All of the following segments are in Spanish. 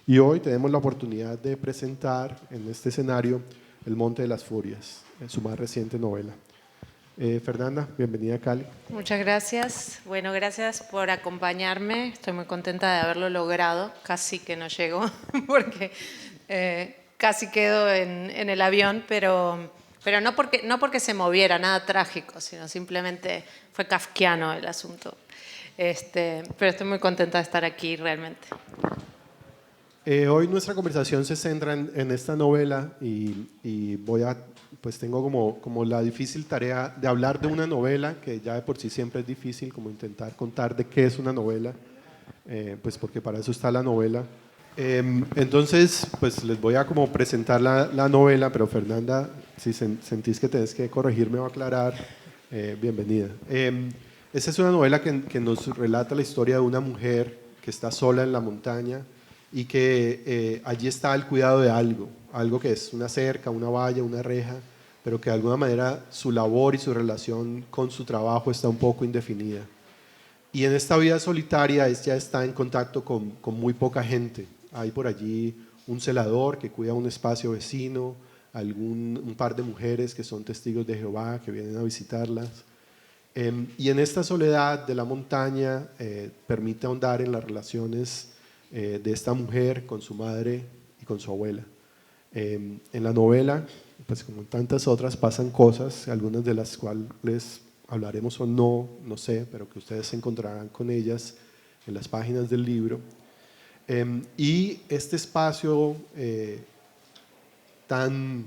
Y hoy tenemos la oportunidad de presentar en este escenario El Monte de las Furias, su más reciente novela. Fernanda, bienvenida a Cali. Muchas gracias. Bueno, gracias por acompañarme. Estoy muy contenta de haberlo logrado. Casi que no llego porque casi quedo en el avión, pero no porque se moviera, nada trágico, sino simplemente fue kafkiano el asunto. Pero estoy muy contenta de estar aquí realmente. Hoy nuestra conversación se centra en esta novela y pues tengo como la difícil tarea de hablar de una novela que ya de por sí siempre es difícil, como intentar contar de qué es una novela, pues porque para eso está la novela. Entonces, pues les voy a como presentar la novela, pero Fernanda, si sentís que tenés que corregirme o aclarar, bienvenida. Esta es una novela que nos relata la historia de una mujer que está sola en la montaña y que allí está al cuidado de algo que es una cerca, una valla, una reja, pero que de alguna manera su labor y su relación con su trabajo está un poco indefinida. Y en esta vida solitaria ella está en contacto con muy poca gente. Hay por allí un celador que cuida un espacio vecino, un par de mujeres que son testigos de Jehová que vienen a visitarlas. Y en esta soledad de la montaña permite ahondar en las relaciones de esta mujer con su madre y con su abuela. En la novela, pues como en tantas otras, pasan cosas, algunas de las cuales hablaremos o no, no sé, pero que ustedes se encontrarán con ellas en las páginas del libro. Y este espacio tan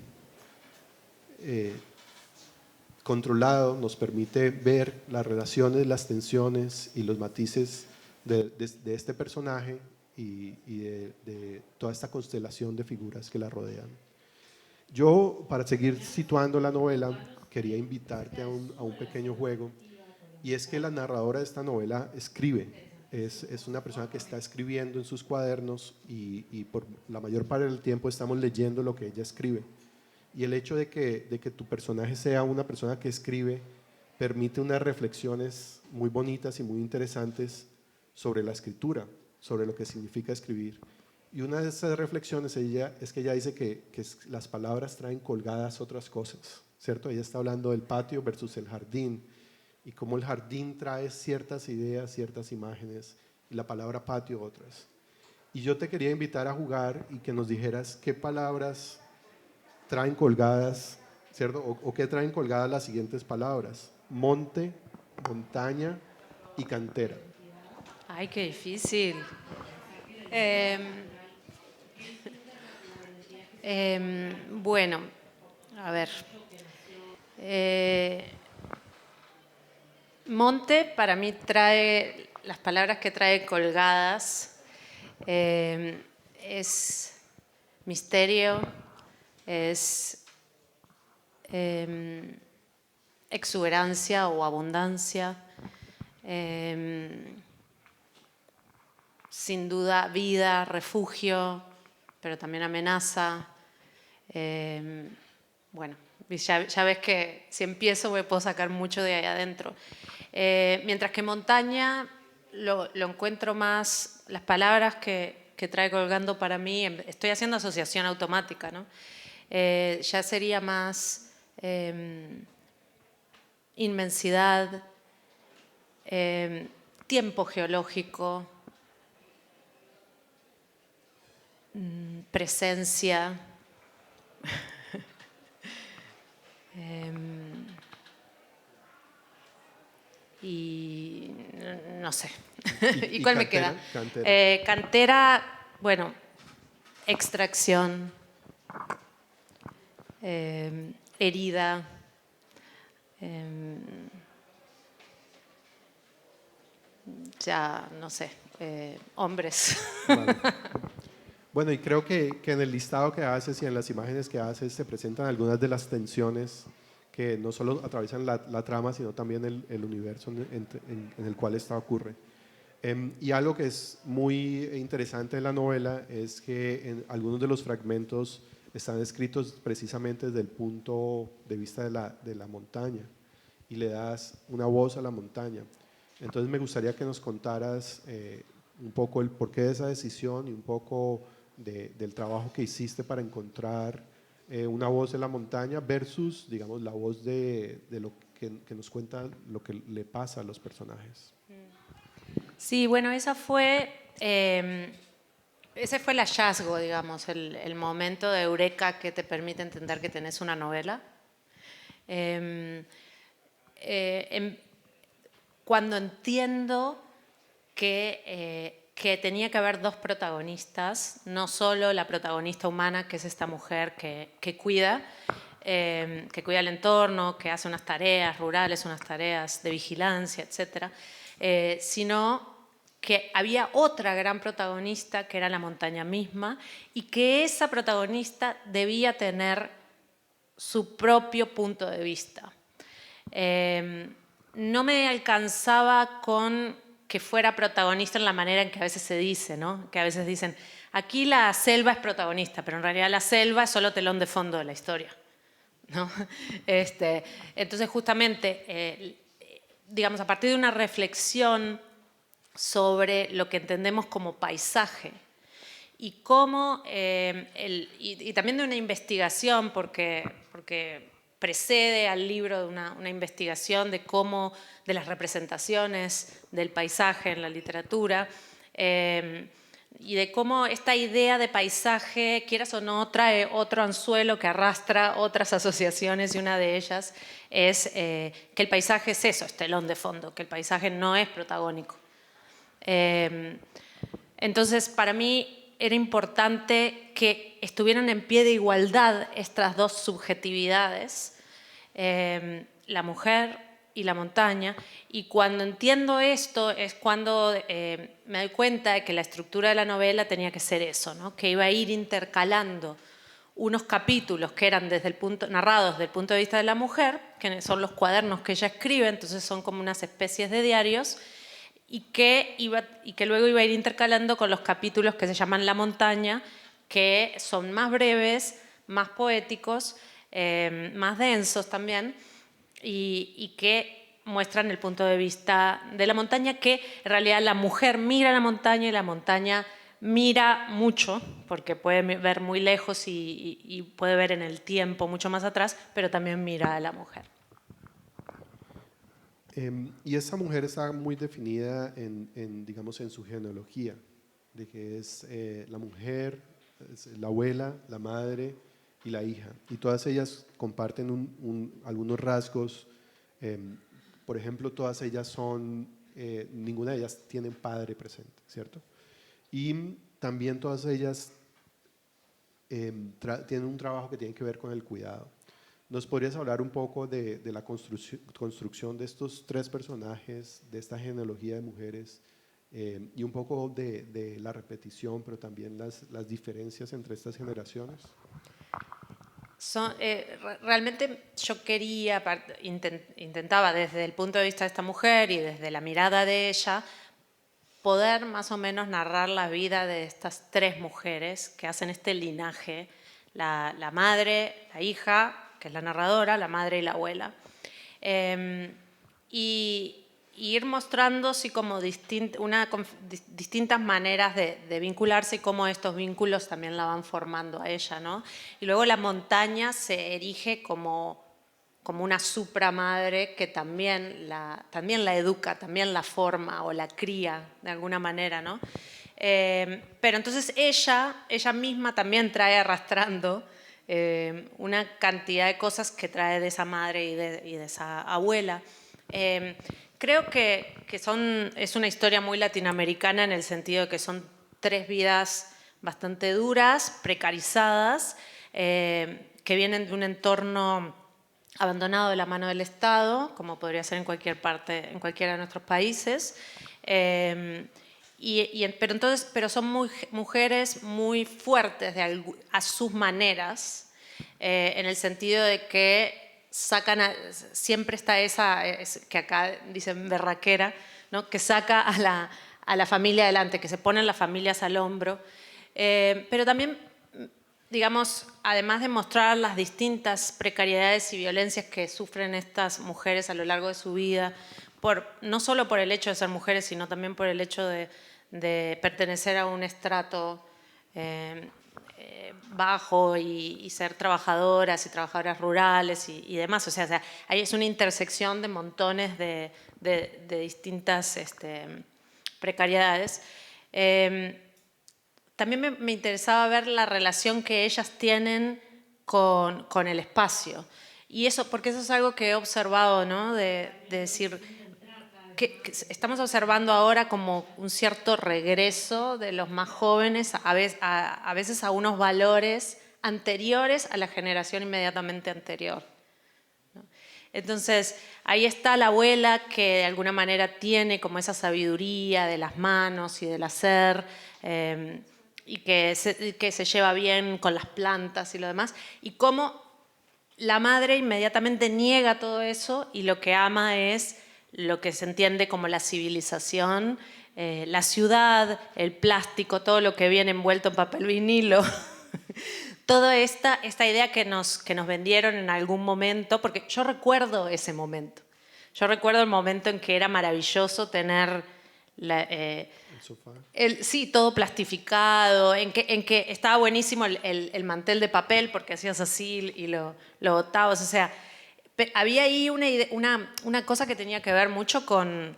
controlado nos permite ver las relaciones, las tensiones y los matices de este personaje y de toda esta constelación de figuras que la rodean. Yo, para seguir situando la novela, quería invitarte a un pequeño juego, y es que la narradora de esta novela escribe, es una persona que está escribiendo en sus cuadernos y por la mayor parte del tiempo estamos leyendo lo que ella escribe. Y el hecho de que tu personaje sea una persona que escribe permite unas reflexiones muy bonitas y muy interesantes sobre la escritura, sobre lo que significa escribir. Y una de esas reflexiones es que ella dice que las palabras traen colgadas otras cosas, ¿cierto? Ella está hablando del patio versus el jardín y cómo el jardín trae ciertas ideas, ciertas imágenes y la palabra patio otras. Y yo te quería invitar a jugar y que nos dijeras qué palabras traen colgadas, ¿cierto? O qué traen colgadas las siguientes palabras: monte, montaña y cantera. Ay, qué difícil. Em, bueno, a ver. Monte para mí trae las palabras que trae colgadas. Es misterio, es exuberancia o abundancia, sin duda vida, refugio, pero también amenaza. Bueno, ya ves que si empiezo me puedo sacar mucho de ahí adentro. Mientras que montaña lo encuentro más, las palabras que trae colgando para mí, estoy haciendo asociación automática, ¿no? Ya sería más inmensidad, tiempo geológico, presencia. Y no sé. ¿Y cuál me queda? Cantera. Cantera, bueno, extracción, herida, ya no sé, hombres. Vale. Bueno, y creo que en el listado que haces y en las imágenes que haces se presentan algunas de las tensiones que no solo atraviesan la trama, sino también el universo en el cual esta ocurre. Y algo que es muy interesante en la novela es que en algunos de los fragmentos están escritos precisamente desde el punto de vista de la montaña y le das una voz a la montaña. Entonces me gustaría que nos contaras un poco el porqué de esa decisión y un poco del trabajo que hiciste para encontrar una voz en la montaña versus, digamos, la voz de lo que nos cuenta lo que le pasa a los personajes. Sí, bueno, ese fue el hallazgo, digamos, el momento de eureka que te permite entender que tenés una novela. Cuando entiendo que tenía que haber dos protagonistas, no solo la protagonista humana, que es esta mujer que cuida el entorno, que hace unas tareas rurales, unas tareas de vigilancia, etcétera, sino que había otra gran protagonista, que era la montaña misma, y que esa protagonista debía tener su propio punto de vista. No me alcanzaba con que fuera protagonista en la manera en que a veces se dice, ¿no? Que a veces dicen, aquí la selva es protagonista, pero en realidad la selva es solo telón de fondo de la historia, ¿no? Entonces, justamente, digamos, a partir de una reflexión sobre lo que entendemos como paisaje y cómo, y también de una investigación, porque precede al libro de una investigación de cómo, de las representaciones del paisaje en la literatura, y de cómo esta idea de paisaje, quieras o no, trae otro anzuelo que arrastra otras asociaciones, y una de ellas es que el paisaje es eso, es telón de fondo, que el paisaje no es protagónico. Entonces, para mí era importante que estuvieran en pie de igualdad estas dos subjetividades, la mujer y la montaña, y cuando entiendo esto es cuando me doy cuenta de que la estructura de la novela tenía que ser eso, ¿no? Que iba a ir intercalando unos capítulos que eran narrados desde el punto de vista de la mujer, que son los cuadernos que ella escribe, entonces son como unas especies de diarios, y que luego iba a ir intercalando con los capítulos que se llaman La montaña, que son más breves, más poéticos, más densos también, y que muestran el punto de vista de la montaña, que en realidad la mujer mira la montaña y la montaña mira mucho, porque puede ver muy lejos y puede ver en el tiempo mucho más atrás, pero también mira a la mujer. Y esa mujer está muy definida digamos, en su genealogía, de que es la mujer, es la abuela, la madre y la hija. Y todas ellas comparten algunos rasgos. Por ejemplo, todas ellas ninguna de ellas tiene padre presente, ¿cierto? Y también todas ellas tienen un trabajo que tiene que ver con el cuidado. ¿Nos podrías hablar un poco de la construcción de estos tres personajes, de esta genealogía de mujeres, y un poco de la repetición, pero también las diferencias entre estas generaciones? Realmente yo intentaba desde el punto de vista de esta mujer y desde la mirada de ella, poder más o menos narrar la vida de estas tres mujeres que hacen este linaje, la madre, la hija, que es la narradora, la madre y la abuela. Y ir mostrando sí, como distintas maneras de vincularse y cómo estos vínculos también la van formando a ella, ¿no? Y luego la montaña se erige como una supramadre que también la educa, también la forma o la cría de alguna manera, ¿no? Pero entonces ella misma también trae arrastrando una cantidad de cosas que trae de esa madre y de esa abuela. Creo que es una historia muy latinoamericana en el sentido de que son tres vidas bastante duras, precarizadas, que vienen de un entorno abandonado de la mano del Estado, como podría ser en cualquier parte, en cualquiera de nuestros países. Pero son mujeres muy fuertes a sus maneras, en el sentido de que siempre está esa, que acá dicen berraquera, ¿no? Que saca a la familia adelante, que se ponen las familias al hombro. Pero también, digamos, además de mostrar las distintas precariedades y violencias que sufren estas mujeres a lo largo de su vida, no solo por el hecho de ser mujeres, sino también por el hecho de pertenecer a un estrato bajo y ser trabajadoras y trabajadoras rurales y demás. O sea, ahí es una intersección de montones de distintas precariedades. También me interesaba ver la relación que ellas tienen con el espacio. Y eso, porque eso es algo que he observado, ¿no? De decir, que estamos observando ahora como un cierto regreso de los más jóvenes, a veces a unos valores anteriores a la generación inmediatamente anterior. Entonces, ahí está la abuela que de alguna manera tiene como esa sabiduría de las manos y del hacer, y que se lleva bien con las plantas y lo demás, y cómo la madre inmediatamente niega todo eso y lo que ama es lo que se entiende como la civilización, la ciudad, el plástico, todo lo que viene envuelto en papel vinilo. Toda esta idea que nos vendieron en algún momento, porque yo recuerdo ese momento. Yo recuerdo el momento en que era maravilloso tener el sofá. sí, todo plastificado, en que estaba buenísimo el mantel de papel porque hacías así y lo botabas. O sea, había ahí una cosa que tenía que ver mucho con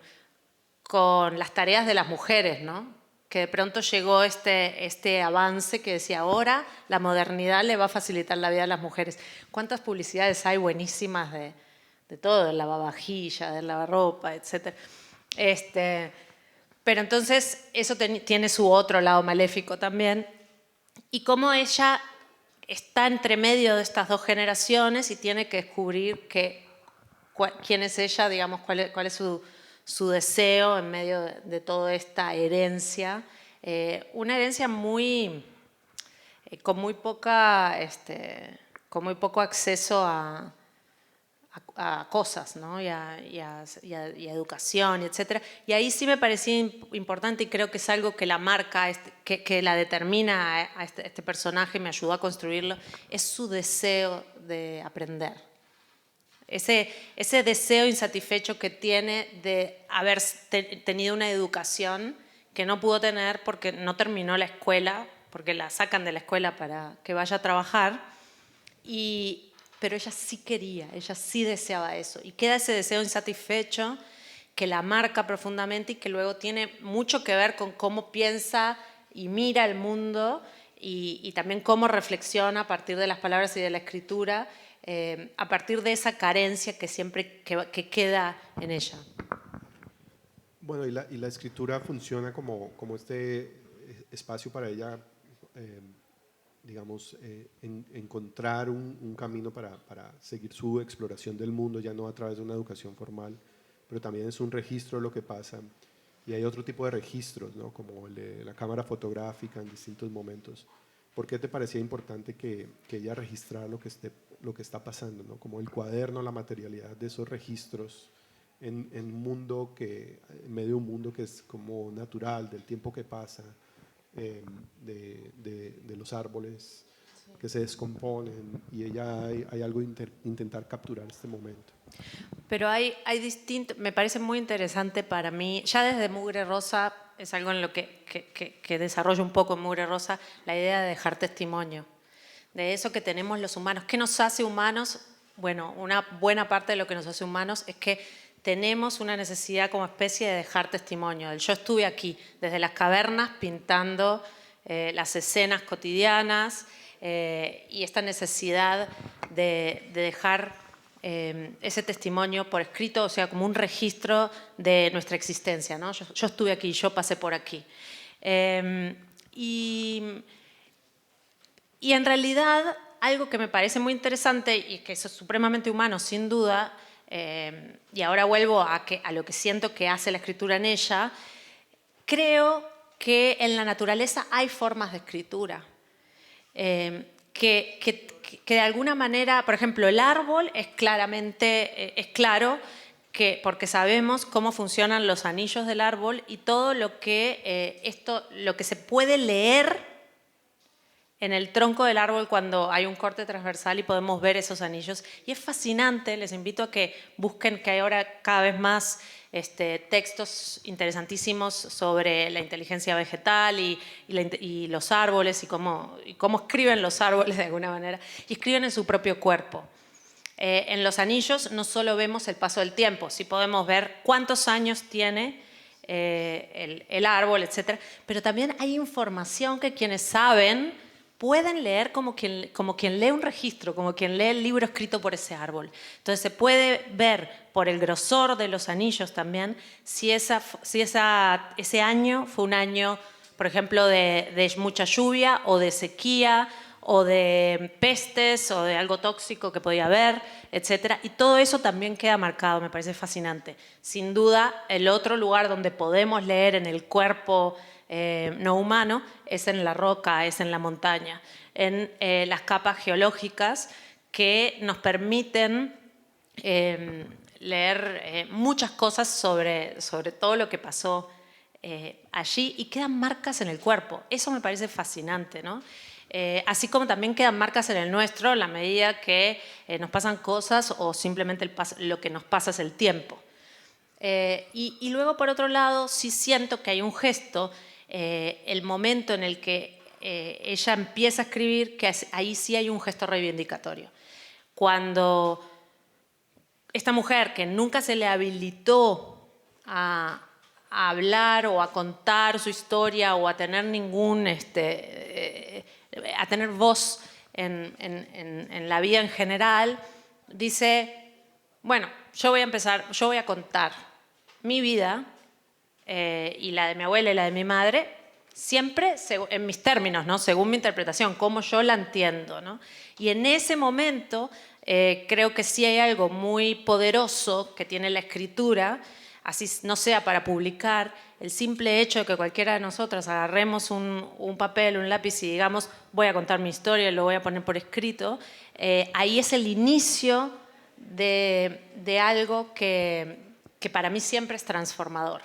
las tareas de las mujeres, ¿no? Que de pronto llegó este avance que decía, ahora la modernidad le va a facilitar la vida a las mujeres. ¿Cuántas publicidades hay buenísimas de todo, del lavavajillas, del lavarropa, etcétera? Pero entonces eso tiene su otro lado maléfico también. Y cómo ella está entre medio de estas dos generaciones y tiene que descubrir quién es ella, digamos, cuál es su deseo en medio de toda esta herencia. Una herencia con muy poco acceso a cosas, ¿no? y a educación, etc. Y ahí sí me parecía importante y creo que es algo que la marca, que la determina a este personaje, me ayudó a construirlo, es su deseo de aprender. Ese deseo insatisfecho que tiene de haber tenido una educación que no pudo tener porque no terminó la escuela, porque la sacan de la escuela para que vaya a trabajar, pero ella sí quería, ella sí deseaba eso. Y queda ese deseo insatisfecho que la marca profundamente y que luego tiene mucho que ver con cómo piensa y mira el mundo y también cómo reflexiona a partir de las palabras y de la escritura, a partir de esa carencia que siempre que queda en ella. Bueno, y la escritura funciona como este espacio para ella, digamos, encontrar un camino para seguir su exploración del mundo, ya no a través de una educación formal, pero también es un registro de lo que pasa. Y hay otro tipo de registros, ¿no? Como el de la cámara fotográfica en distintos momentos. ¿Por qué te parecía importante que ella registrara lo que está pasando, ¿no? Como el cuaderno, la materialidad de esos registros en medio de un mundo que es como natural, del tiempo que pasa, de los árboles que se descomponen, y ella hay algo de intentar capturar este momento. Pero me parece muy interesante para mí, ya desde Mugre Rosa, es algo en lo que desarrollo un poco en Mugre Rosa, la idea de dejar testimonio, de eso que tenemos los humanos. ¿Qué nos hace humanos? Bueno, una buena parte de lo que nos hace humanos es que tenemos una necesidad como especie de dejar testimonio. Yo estuve aquí, desde las cavernas, pintando las escenas cotidianas, y esta necesidad de dejar ese testimonio por escrito, o sea, como un registro de nuestra existencia, ¿no? Yo estuve aquí, yo pasé por aquí. Y en realidad, algo que me parece muy interesante y que es supremamente humano, sin duda, y ahora vuelvo a lo que siento que hace la escritura en ella, creo que en la naturaleza hay formas de escritura. Que de alguna manera, por ejemplo, el árbol es claro porque sabemos cómo funcionan los anillos del árbol y todo lo que se puede leer en el tronco del árbol cuando hay un corte transversal y podemos ver esos anillos. Y es fascinante, les invito a que busquen, que hay ahora cada vez más textos interesantísimos sobre la inteligencia vegetal y los árboles y cómo escriben los árboles de alguna manera. Y escriben en su propio cuerpo. En los anillos no solo vemos el paso del tiempo, sí podemos ver cuántos años tiene el árbol, etc. Pero también hay información que quienes saben pueden leer como quien lee un registro, como quien lee el libro escrito por ese árbol. Entonces se puede ver por el grosor de los anillos también si ese año fue un año, por ejemplo, de mucha lluvia o de sequía o de pestes o de algo tóxico que podía haber, etc. Y todo eso también queda marcado, me parece fascinante. Sin duda, el otro lugar donde podemos leer en el cuerpo no humano es en la roca, es en la montaña, en las capas geológicas que nos permiten leer muchas cosas sobre todo lo que pasó allí y quedan marcas en el cuerpo. Eso me parece fascinante, ¿no? Así como también quedan marcas en el nuestro a la medida que nos pasan cosas o simplemente lo que nos pasa es el tiempo. Y luego, por otro lado, sí siento que hay un gesto, el momento en el que ella empieza a escribir, que ahí sí hay un gesto reivindicatorio. Cuando esta mujer que nunca se le habilitó a hablar o a contar su historia o a tener a tener voz en la vida en general, dice, bueno, yo voy a contar mi vida y la de mi abuela y la de mi madre, siempre en mis términos, ¿no? Según mi interpretación, cómo yo la entiendo, ¿no? Y en ese momento creo que sí hay algo muy poderoso que tiene la escritura, así no sea para publicar, el simple hecho de que cualquiera de nosotros agarremos un papel, un lápiz y digamos, voy a contar mi historia y lo voy a poner por escrito, ahí es el inicio de algo que para mí siempre es transformador.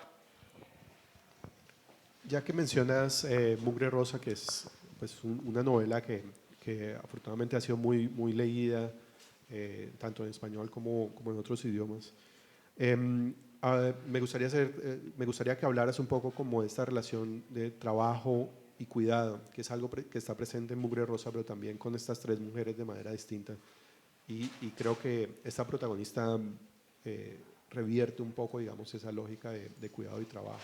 Ya que mencionas Mugre Rosa, que es pues, una novela que afortunadamente ha sido muy leída, tanto en español como en otros idiomas, me gustaría que hablaras un poco como de esta relación de trabajo y cuidado, que es algo que está presente en Mugre Rosa, pero también con estas tres mujeres de manera distinta. Y creo que esta protagonista revierte un poco, digamos, esa lógica de cuidado y trabajo.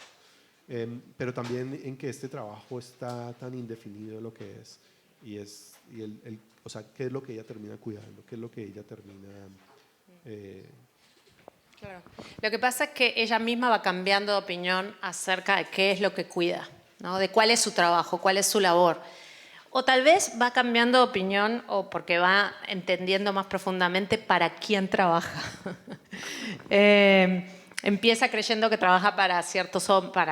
Pero también en que este trabajo está tan indefinido lo que es, o sea, qué es lo que ella termina cuidando, qué es lo que ella termina... Claro. Lo que pasa es que ella misma va cambiando de opinión acerca de qué es lo que cuida, ¿no? De cuál es su trabajo, cuál es su labor. O tal vez va cambiando de opinión o porque va entendiendo más profundamente para quién trabaja. Empieza creyendo que trabaja para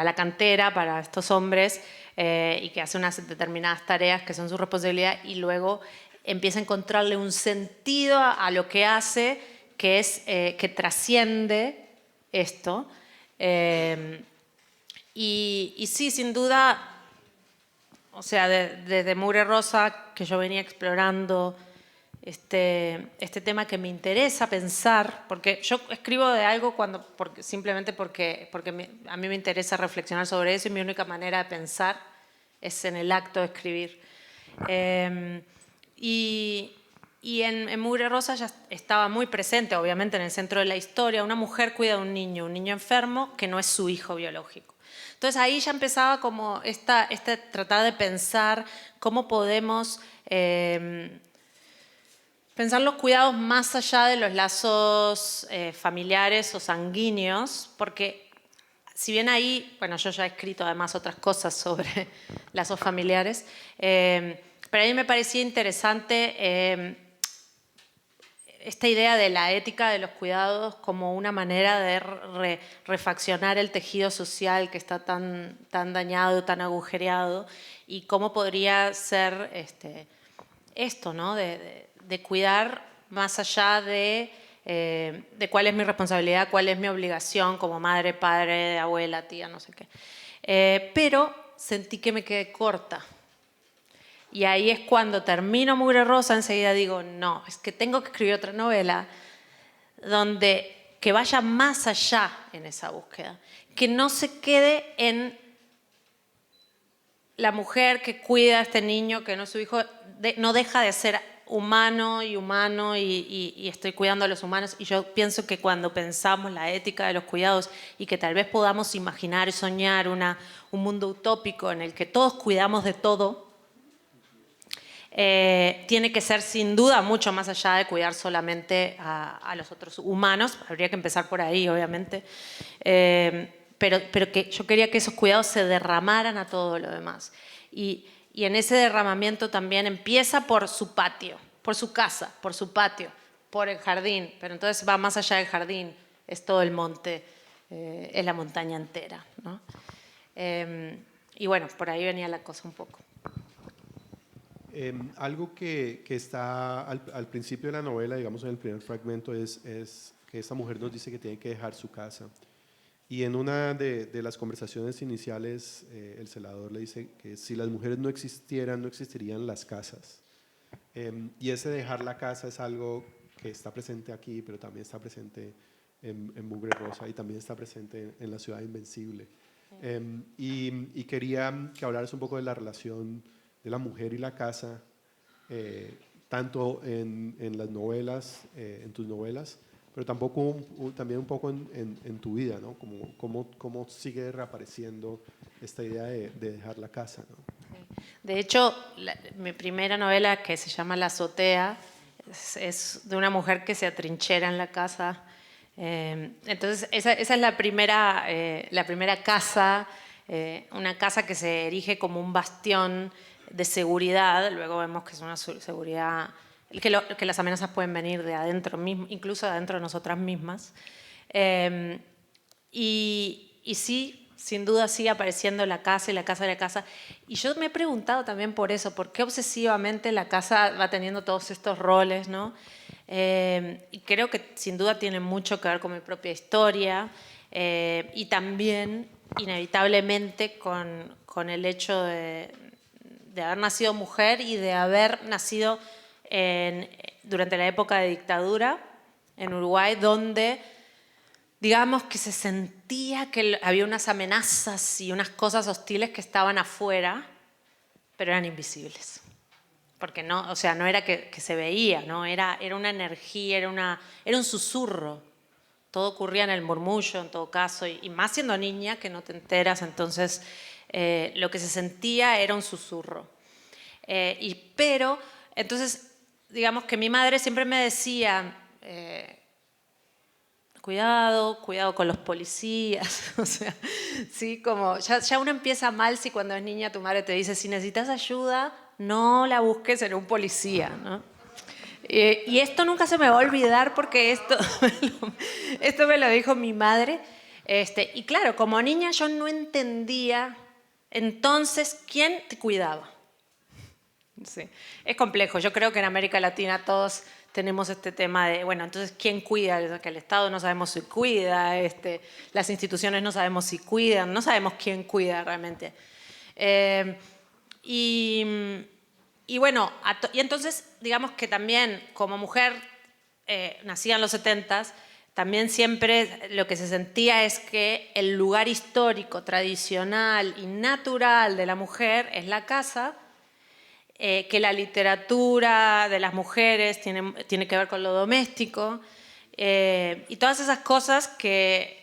la cantera, para estos hombres, y que hace unas determinadas tareas que son su responsabilidad, y luego empieza a encontrarle un sentido a lo que hace, que es que trasciende esto. Y sí, sin duda, o sea, desde Mugre Rosa, que yo venía explorando este tema que me interesa pensar, porque yo escribo de algo simplemente porque a mí me interesa reflexionar sobre eso y mi única manera de pensar es en el acto de escribir. Y en Mugre Rosa ya estaba muy presente, obviamente, en el centro de la historia. Una mujer cuida de un niño enfermo que no es su hijo biológico. Entonces ahí ya empezaba como tratar de pensar cómo podemos pensar los cuidados más allá de los lazos familiares o sanguíneos, porque si bien ahí, bueno, yo ya he escrito además otras cosas sobre lazos familiares, pero a mí me parecía interesante esta idea de la ética de los cuidados como una manera de refaccionar el tejido social que está tan dañado, tan agujereado, y cómo podría ser esto, ¿no? De cuidar más allá de cuál es mi responsabilidad, cuál es mi obligación como madre, padre, abuela, tía, no sé qué. Pero sentí que me quedé corta. Y ahí es cuando termino Mugre Rosa, enseguida digo, no, es que tengo que escribir otra novela que vaya más allá en esa búsqueda, que no se quede en la mujer que cuida a este niño, que no es su hijo, no deja de ser humano y estoy cuidando a los humanos. Y yo pienso que cuando pensamos la ética de los cuidados y que tal vez podamos imaginar y soñar un mundo utópico en el que todos cuidamos de todo, tiene que ser sin duda mucho más allá de cuidar solamente a los otros humanos. Habría que empezar por ahí, obviamente. Pero que yo quería que esos cuidados se derramaran a todo lo demás. Y en ese derramamiento también empieza por su patio, por su casa, por su patio, por el jardín. Pero entonces va más allá del jardín, es todo el monte, es la montaña entera, ¿no? Y bueno, por ahí venía la cosa un poco. Algo que está al principio de la novela, digamos en el primer fragmento, es que esta mujer nos dice que tiene que dejar su casa. Y en una de las conversaciones iniciales, el celador le dice que si las mujeres no existieran, no existirían las casas. Y ese dejar la casa es algo que está presente aquí, pero también está presente en Mugre Rosa y también está presente en La Ciudad Invencible. Y quería que hablaras un poco de la relación de la mujer y la casa, tanto en las novelas, en tus novelas, pero también un poco en tu vida, ¿no? Cómo sigue reapareciendo esta idea de dejar la casa, ¿no? De hecho, mi primera novela, que se llama La azotea, es de una mujer que se atrinchera en la casa. Entonces, esa es la primera casa, una casa que se erige como un bastión de seguridad. Luego vemos que es una seguridad, que las amenazas pueden venir de adentro mismo, incluso de adentro de nosotras mismas. Y sí, sin duda sigue apareciendo la casa y la casa y la casa. Y yo me he preguntado también por eso, por qué obsesivamente la casa va teniendo todos estos roles, ¿no? Y creo que sin duda tiene mucho que ver con mi propia historia y también inevitablemente con el hecho de haber nacido mujer y de haber nacido durante la época de dictadura en Uruguay, donde digamos que se sentía que había unas amenazas y unas cosas hostiles que estaban afuera, pero eran invisibles. Porque no, o sea, no era que se veía, ¿no? Era una energía, era un susurro. Todo ocurría en el murmullo, en todo caso, y más siendo niña, que no te enteras, entonces lo que se sentía era un susurro. Pero, entonces, digamos que mi madre siempre me decía, cuidado con los policías, o sea, sí, como ya uno empieza mal si cuando es niña tu madre te dice, si necesitas ayuda, no la busques en un policía, ¿no? Y esto nunca se me va a olvidar porque esto me lo dijo mi madre. Y claro, como niña yo no entendía entonces quién te cuidaba. Sí. Es complejo. Yo creo que en América Latina todos tenemos este tema de, bueno, entonces, ¿quién cuida? Que el Estado no sabemos si cuida, las instituciones no sabemos si cuidan, no sabemos quién cuida realmente. Y bueno, y entonces, digamos que también como mujer nacida en los 70s, también siempre lo que se sentía es que el lugar histórico, tradicional y natural de la mujer es la casa, que la literatura de las mujeres tiene que ver con lo doméstico, y todas esas cosas que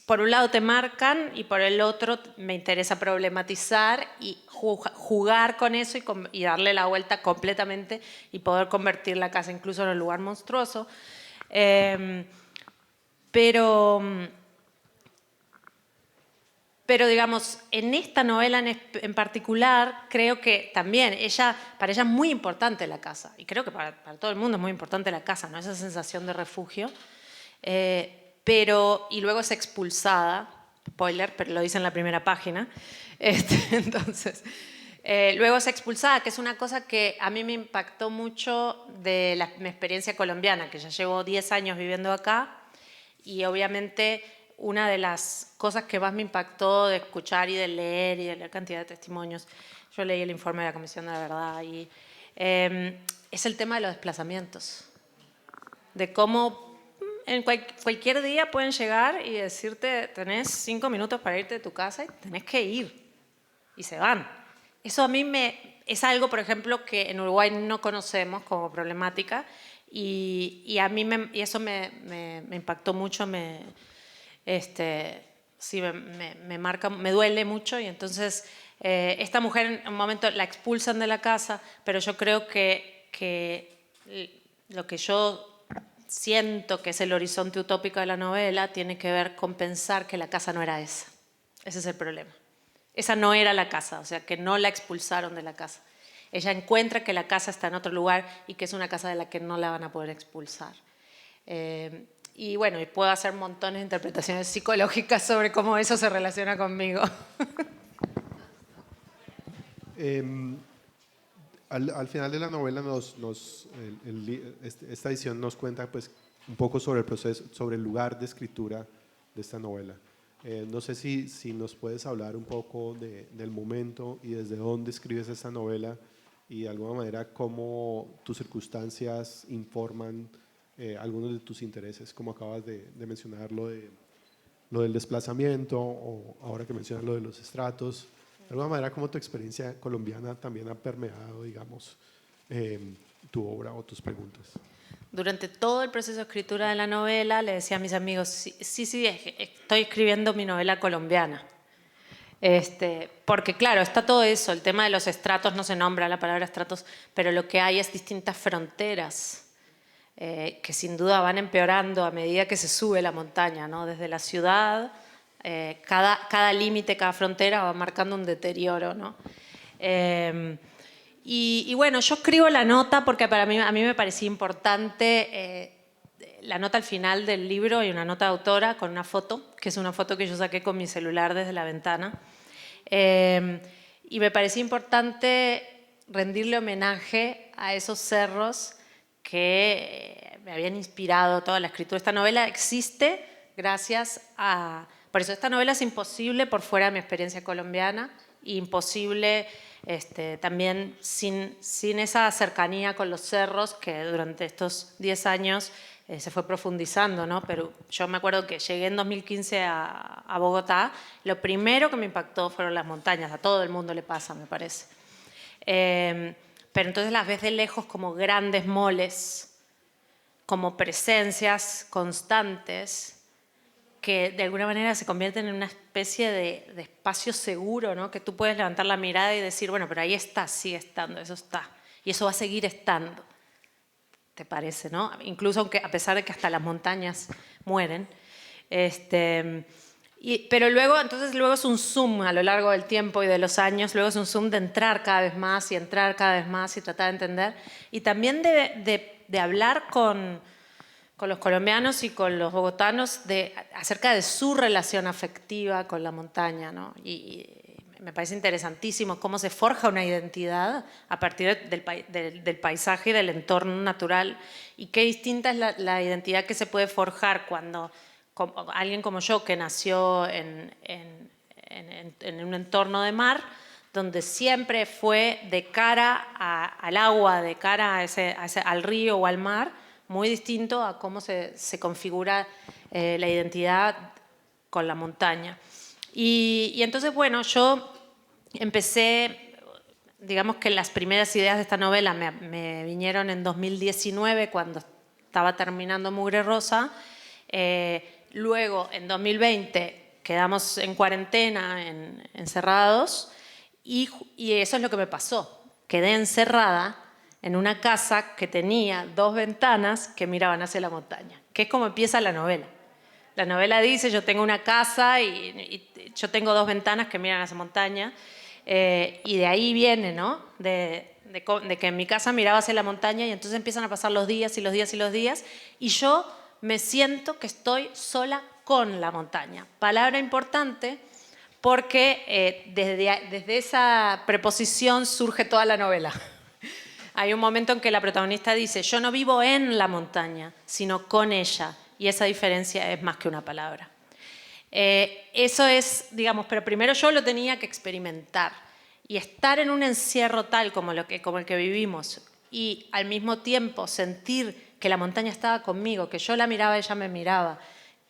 por un lado te marcan y por el otro me interesa problematizar y jugar con eso y darle la vuelta completamente y poder convertir la casa incluso en un lugar monstruoso. Pero digamos, en esta novela en particular, creo que también para ella es muy importante la casa. Y creo que para todo el mundo es muy importante la casa, ¿no? Esa sensación de refugio. Y luego es expulsada, spoiler, pero lo dice en la primera página. Entonces, luego es expulsada, que es una cosa que a mí me impactó mucho de mi experiencia colombiana, que ya llevo 10 años viviendo acá. Y obviamente una de las cosas que más me impactó de escuchar y de leer cantidad de testimonios. Yo leí el informe de la Comisión de la Verdad y es el tema de los desplazamientos. De cómo en cualquier día pueden llegar y decirte, tenés 5 minutos para irte de tu casa y tenés que ir. Y se van. Eso a mí es algo, por ejemplo, que en Uruguay no conocemos como problemática y a mí eso me impactó mucho, sí, me marca, me duele mucho y entonces esta mujer en un momento la expulsan de la casa, pero yo creo que lo que yo siento que es el horizonte utópico de la novela tiene que ver con pensar que la casa no era esa. Ese es el problema. Esa no era la casa, o sea, que no la expulsaron de la casa. Ella encuentra que la casa está en otro lugar y que es una casa de la que no la van a poder expulsar. Y bueno, y puedo hacer montones de interpretaciones psicológicas sobre cómo eso se relaciona conmigo. Al final de la novela esta edición nos cuenta pues, un poco sobre el proceso, sobre el lugar de escritura de esta novela. No sé si nos puedes hablar un poco del momento y desde dónde escribes esta novela y de alguna manera cómo tus circunstancias informan algunos de tus intereses, como acabas de mencionar lo del desplazamiento o ahora que mencionas lo de los estratos. De alguna manera, cómo tu experiencia colombiana también ha permeado, digamos, tu obra o tus preguntas. Durante todo el proceso de escritura de la novela le decía a mis amigos, sí, estoy escribiendo mi novela colombiana. Porque claro, está todo eso, el tema de los estratos no se nombra la palabra estratos, pero lo que hay es distintas fronteras que sin duda van empeorando a medida que se sube la montaña, ¿no? Desde la ciudad, cada límite, cada frontera va marcando un deterioro, ¿no? Y bueno, yo escribo la nota porque a mí me parecía importante la nota al final del libro y una nota de autora con una foto, que es una foto que yo saqué con mi celular desde la ventana. Y me parecía importante rendirle homenaje a esos cerros que me habían inspirado toda la escritura. Esta novela existe gracias a... Por eso esta novela es imposible por fuera de mi experiencia colombiana, imposible también sin esa cercanía con los cerros que durante estos 10 años se fue profundizando, ¿no? Pero yo me acuerdo que llegué en 2015 a Bogotá, lo primero que me impactó fueron las montañas, a todo el mundo le pasa, me parece. Pero entonces las ves de lejos como grandes moles, como presencias constantes que de alguna manera se convierten en una especie de espacio seguro, ¿no? Que tú puedes levantar la mirada y decir, bueno, pero ahí está, sigue estando, eso está. Y eso va a seguir estando, ¿te parece, no? Incluso aunque, a pesar de que hasta las montañas mueren. Pero luego es un zoom a lo largo del tiempo y de los años, luego es un zoom de entrar cada vez más y entrar cada vez más y tratar de entender. Y también de hablar con los colombianos y con los bogotanos acerca de su relación afectiva con la montaña, ¿no? Y me parece interesantísimo cómo se forja una identidad a partir del paisaje y del entorno natural y qué distinta es la identidad que se puede forjar cuando alguien como yo que nació en un entorno de mar donde siempre fue de cara al agua, de cara al río o al mar, muy distinto a cómo se configura la identidad con la montaña. Y entonces, bueno, yo empecé, digamos que las primeras ideas de esta novela me vinieron en 2019, cuando estaba terminando Mugre Rosa. Luego, en 2020, quedamos en cuarentena, encerrados, y eso es lo que me pasó. Quedé encerrada en una casa que tenía 2 ventanas que miraban hacia la montaña, que es como empieza la novela. La novela dice, yo tengo una casa y yo tengo 2 ventanas que miran hacia la montaña, y de ahí viene, ¿no? De que en mi casa miraba hacia la montaña y entonces empiezan a pasar los días y los días y los días, y yo me siento que estoy sola con la montaña. Palabra importante porque desde esa preposición surge toda la novela. Hay un momento en que la protagonista dice, yo no vivo en la montaña, sino con ella. Y esa diferencia es más que una palabra. Eso es, digamos, pero primero yo lo tenía que experimentar. Y estar en un encierro tal como el que vivimos y al mismo tiempo sentir que la montaña estaba conmigo, que yo la miraba, ella me miraba,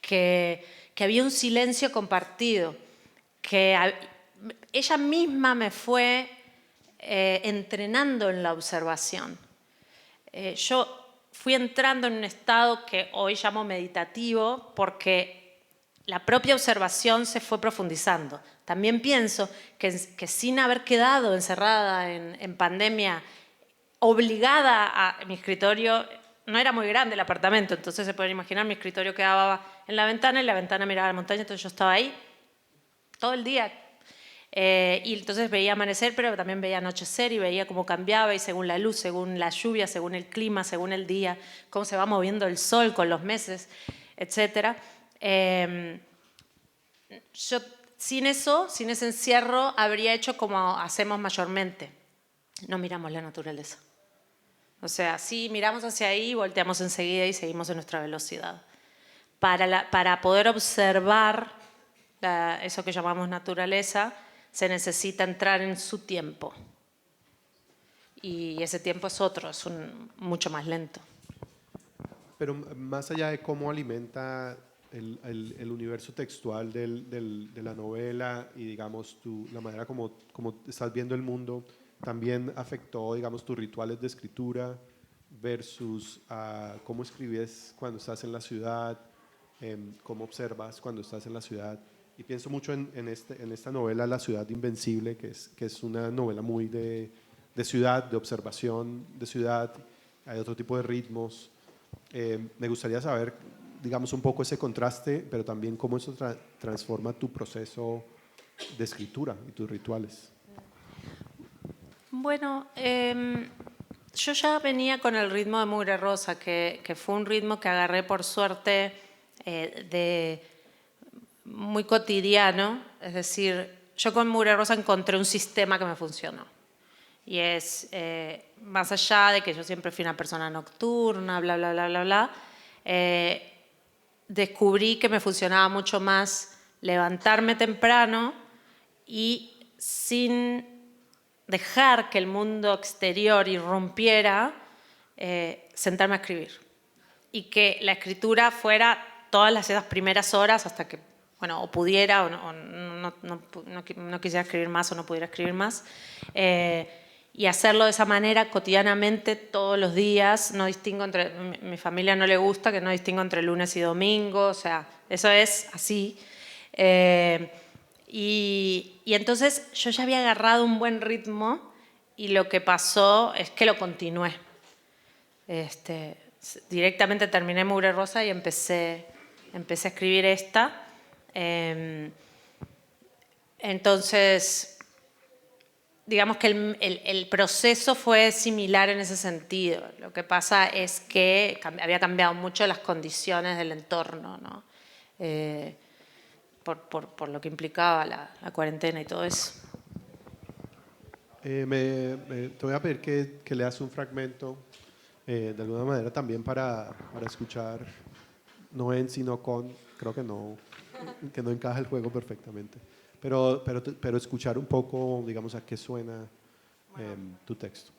que había un silencio compartido, que ella misma me fue entrenando en la observación. Yo fui entrando en un estado que hoy llamo meditativo porque la propia observación se fue profundizando. También pienso que sin haber quedado encerrada en pandemia, obligada a mi escritorio, no era muy grande el apartamento, entonces se pueden imaginar, mi escritorio quedaba en la ventana y la ventana miraba a la montaña, entonces yo estaba ahí todo el día. Y entonces veía amanecer, pero también veía anochecer y veía cómo cambiaba y según la luz, según la lluvia, según el clima, según el día, cómo se va moviendo el sol con los meses, etc. Yo sin ese encierro, habría hecho como hacemos mayormente. No miramos la naturaleza. O sea, sí, miramos hacia ahí, volteamos enseguida y seguimos en nuestra velocidad. Para poder observar eso que llamamos naturaleza, se necesita entrar en su tiempo. Y ese tiempo es otro, es mucho más lento. Pero más allá de cómo alimenta el universo textual de la novela y, digamos, la manera como estás viendo el mundo, también afectó, digamos, tus rituales de escritura versus cómo escribes cuando estás en la ciudad, cómo observas cuando estás en la ciudad. Y pienso mucho en esta novela La ciudad invencible, que es una novela muy de ciudad, de observación de ciudad. Hay otro tipo de ritmos. Me gustaría saber, digamos, un poco ese contraste, pero también cómo eso transforma tu proceso de escritura y tus rituales. Bueno, yo ya venía con el ritmo de Mugre Rosa, que fue un ritmo que agarré por suerte muy cotidiano. Es decir, yo con Mugre Rosa encontré un sistema que me funcionó. Y es, más allá de que yo siempre fui una persona nocturna, bla, bla, bla, bla, bla, descubrí que me funcionaba mucho más levantarme temprano y sin dejar que el mundo exterior irrumpiera, sentarme a escribir. Y que la escritura fuera todas esas primeras horas hasta que, bueno, o pudiera o no quisiera escribir más o no pudiera escribir más. Y hacerlo de esa manera cotidianamente todos los días. No distingo entre, mi familia no le gusta que no distingo entre lunes y domingo, o sea, eso es así. Y entonces yo ya había agarrado un buen ritmo y lo que pasó es que lo continué. Directamente terminé Mugre Rosa y empecé a escribir esta. Entonces, digamos que el proceso fue similar en ese sentido. Lo que pasa es que había cambiado mucho las condiciones del entorno, ¿no? Por lo que implicaba la cuarentena y todo eso. Te voy a pedir que leas un fragmento, de alguna manera también para escuchar, no en sino con, creo que no encaja el juego perfectamente, pero escuchar un poco, digamos, a qué suena tu texto.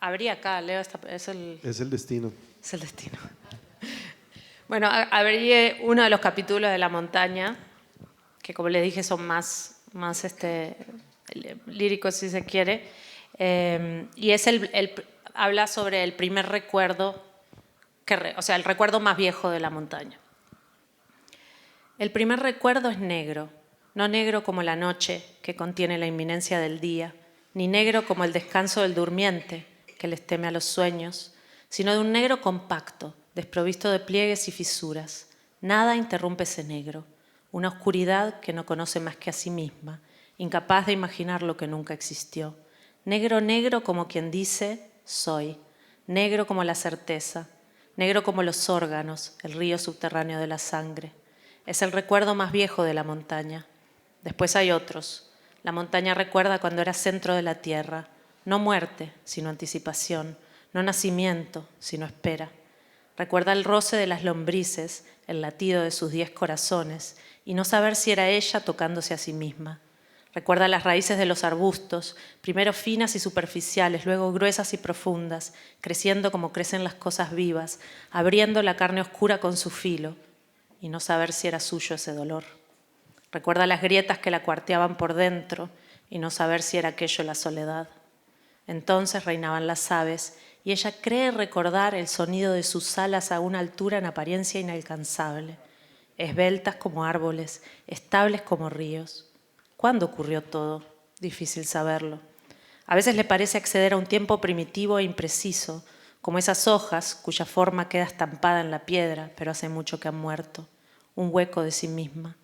Abrí acá, leo es el destino. Es el destino. Bueno, abrí uno de los capítulos de La montaña, que como les dije son más líricos si se quiere, y es habla sobre el primer recuerdo, o sea, el recuerdo más viejo de la montaña. El primer recuerdo es negro, no negro como la noche que contiene la inminencia del día, ni negro como el descanso del durmiente que les teme a los sueños, sino de un negro compacto, desprovisto de pliegues y fisuras. Nada interrumpe ese negro, una oscuridad que no conoce más que a sí misma, incapaz de imaginar lo que nunca existió. Negro, negro como quien dice, soy. Negro como la certeza, negro como los órganos, el río subterráneo de la sangre. Es el recuerdo más viejo de la montaña. Después hay otros. La montaña recuerda cuando era centro de la tierra, no muerte, sino anticipación, no nacimiento, sino espera. Recuerda el roce de las lombrices, el latido de sus 10 corazones, y no saber si era ella tocándose a sí misma. Recuerda las raíces de los arbustos, primero finas y superficiales, luego gruesas y profundas, creciendo como crecen las cosas vivas, abriendo la carne oscura con su filo, y no saber si era suyo ese dolor. Recuerda las grietas que la cuarteaban por dentro, y no saber si era aquello la soledad. Entonces reinaban las aves, y ella cree recordar el sonido de sus alas a una altura en apariencia inalcanzable, esbeltas como árboles, estables como ríos. ¿Cuándo ocurrió todo? Difícil saberlo. A veces le parece acceder a un tiempo primitivo e impreciso, como esas hojas cuya forma queda estampada en la piedra, pero hace mucho que han muerto, un hueco de sí misma.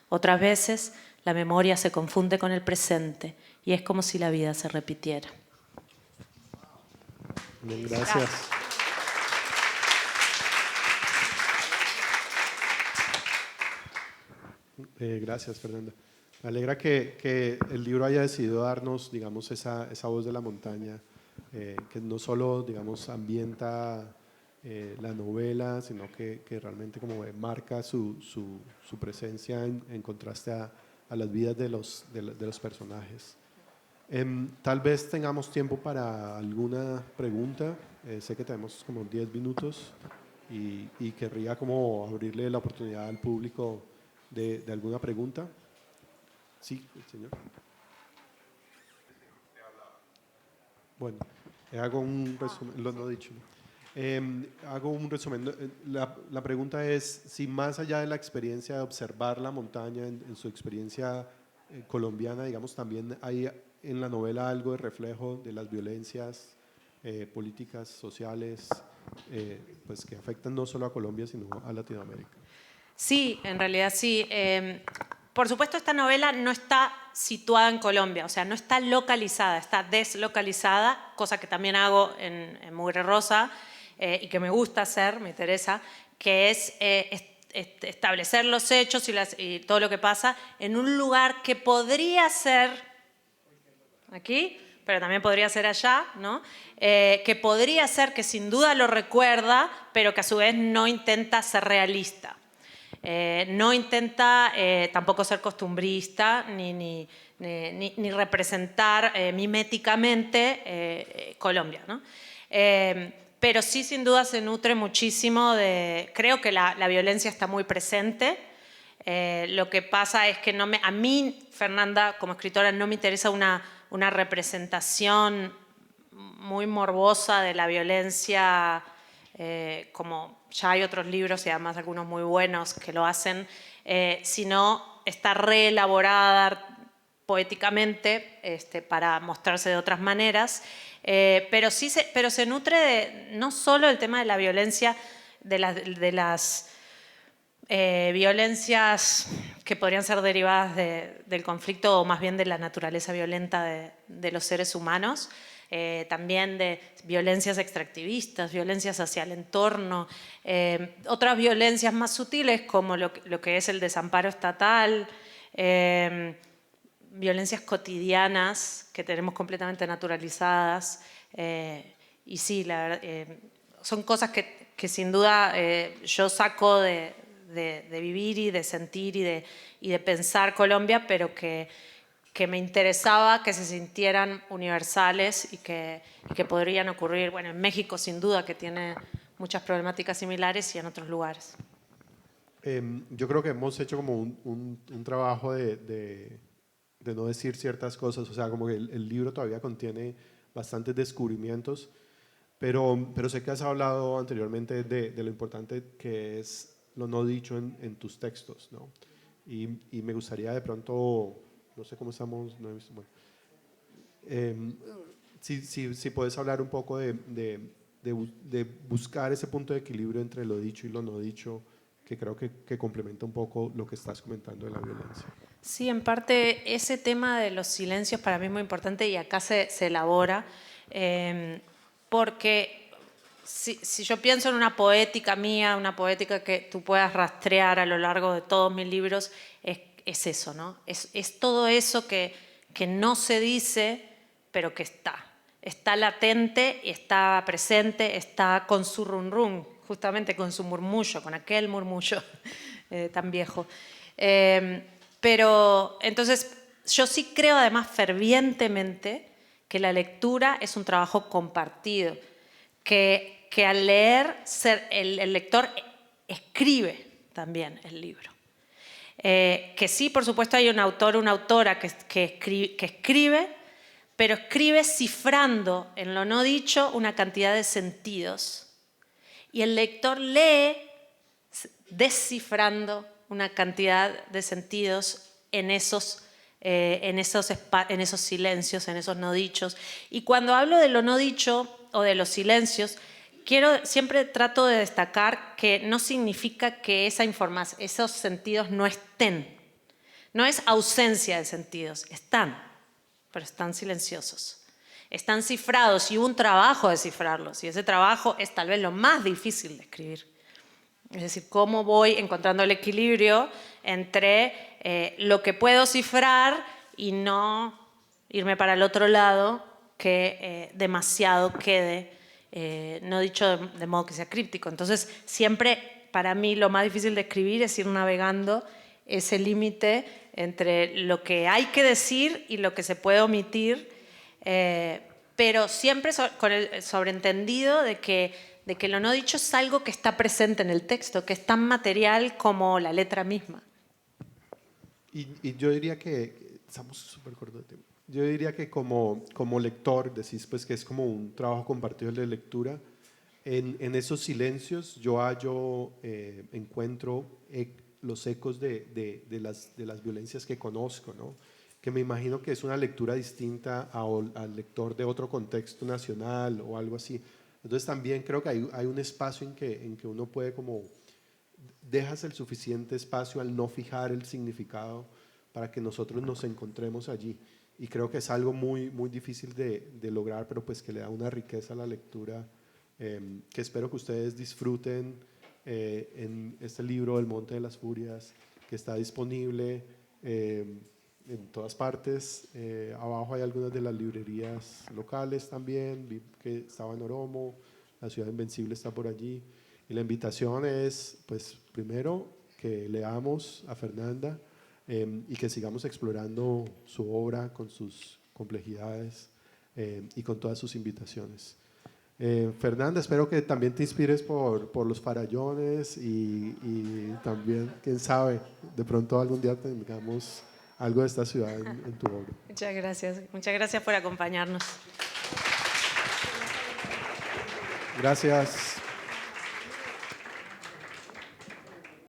Otras veces la memoria se confunde con el presente y es como si la vida se repitiera. Bien, gracias. Gracias, Fernanda. Me alegra que el libro haya decidido darnos, digamos, esa voz de la montaña, que no solo, digamos, ambienta la novela, sino que realmente como marca su presencia en contraste a las vidas de los personajes. Tal vez tengamos tiempo para alguna pregunta. Sé que tenemos como 10 minutos y querría como abrirle la oportunidad al público de alguna pregunta. Sí, señor. Bueno, hago un resumen, lo no dicho. Hago un resumen. La pregunta es si más allá de la experiencia de observar la montaña en su experiencia colombiana, digamos, también hay en la novela algo de reflejo de las violencias políticas, sociales, pues que afectan no solo a Colombia, sino a Latinoamérica. Sí, en realidad sí. Por supuesto, esta novela no está situada en Colombia, o sea, no está localizada, está deslocalizada, cosa que también hago en Mugre Rosa y que me gusta hacer, me interesa, que es establecer los hechos y todo lo que pasa en un lugar que podría ser aquí, pero también podría ser allá, ¿no? Que podría ser que sin duda lo recuerda, pero que a su vez no intenta ser realista. No intenta tampoco ser costumbrista ni representar miméticamente Colombia, ¿no? Pero sí, sin duda, se nutre muchísimo de... Creo que la violencia está muy presente. Lo que pasa es que a mí, Fernanda, como escritora, no me interesa una representación muy morbosa de la violencia, como ya hay otros libros y además algunos muy buenos que lo hacen, sino está reelaborada poéticamente para mostrarse de otras maneras, pero se nutre de no solo el tema de la violencia, de las violencias que podrían ser derivadas del conflicto o más bien de la naturaleza violenta de los seres humanos, también de violencias extractivistas, violencias hacia el entorno, otras violencias más sutiles como lo que es el desamparo estatal, violencias cotidianas que tenemos completamente naturalizadas, y sí, la verdad, son cosas que sin duda yo saco de vivir y de sentir y de pensar Colombia, pero que me interesaba que se sintieran universales y que podrían ocurrir, bueno, en México sin duda, que tiene muchas problemáticas similares, y en otros lugares. Yo creo que hemos hecho como un trabajo de no decir ciertas cosas, o sea, como que el libro todavía contiene bastantes descubrimientos, pero sé que has hablado anteriormente de lo importante que es lo no dicho en tus textos, ¿no? Y me gustaría de pronto, no sé cómo estamos, no he visto, bueno, si puedes hablar un poco de buscar ese punto de equilibrio entre lo dicho y lo no dicho, que creo que complementa un poco lo que estás comentando de la violencia. Sí, en parte ese tema de los silencios para mí es muy importante y acá se elabora, porque si yo pienso en una poética mía, una poética que tú puedas rastrear a lo largo de todos mis libros, es eso, ¿no? Es todo eso que no se dice, pero que está latente, está presente, está con su run run, justamente con su murmullo, con aquel murmullo tan viejo. Pero entonces yo sí creo además fervientemente que la lectura es un trabajo compartido, que al leer el lector escribe también el libro. Que sí, por supuesto, hay un autor o una autora que escribe, pero escribe cifrando en lo no dicho una cantidad de sentidos. Y el lector lee descifrando una cantidad de sentidos en esos silencios, en esos no dichos. Y cuando hablo de lo no dicho o de los silencios, siempre trato de destacar que no significa que esos sentidos no estén. No es ausencia de sentidos, están, pero están silenciosos. Están cifrados y hubo un trabajo de cifrarlos. Y ese trabajo es tal vez lo más difícil de escribir. Es decir, cómo voy encontrando el equilibrio entre lo que puedo cifrar y no irme para el otro lado, que demasiado quede no dicho de modo que sea críptico. Entonces, siempre para mí lo más difícil de escribir es ir navegando ese límite entre lo que hay que decir y lo que se puede omitir, pero siempre con el sobreentendido de que lo no dicho es algo que está presente en el texto, que es tan material como la letra misma. Y yo diría que, estamos súper cortos de tiempo, yo diría que como lector, decís pues que es como un trabajo compartido de lectura, en esos silencios yo encuentro los ecos de las violencias que conozco, ¿no? Que me imagino que es una lectura distinta al lector de otro contexto nacional o algo así. Entonces también creo que hay un espacio en que uno puede como, dejas el suficiente espacio al no fijar el significado para que nosotros nos encontremos allí. Y creo que es algo muy, muy difícil de lograr, pero pues que le da una riqueza a la lectura que espero que ustedes disfruten en este libro, El Monte de las Furias, que está disponible en todas partes. Abajo hay algunas de las librerías locales también, vi que estaba en Oromo, La Ciudad Invencible está por allí. Y la invitación es, pues, primero, que leamos a Fernanda y que sigamos explorando su obra con sus complejidades y con todas sus invitaciones. Fernanda, espero que también te inspires por los farallones y también, quién sabe, de pronto algún día tengamos algo de esta ciudad en tu obra. Muchas gracias por acompañarnos. Gracias.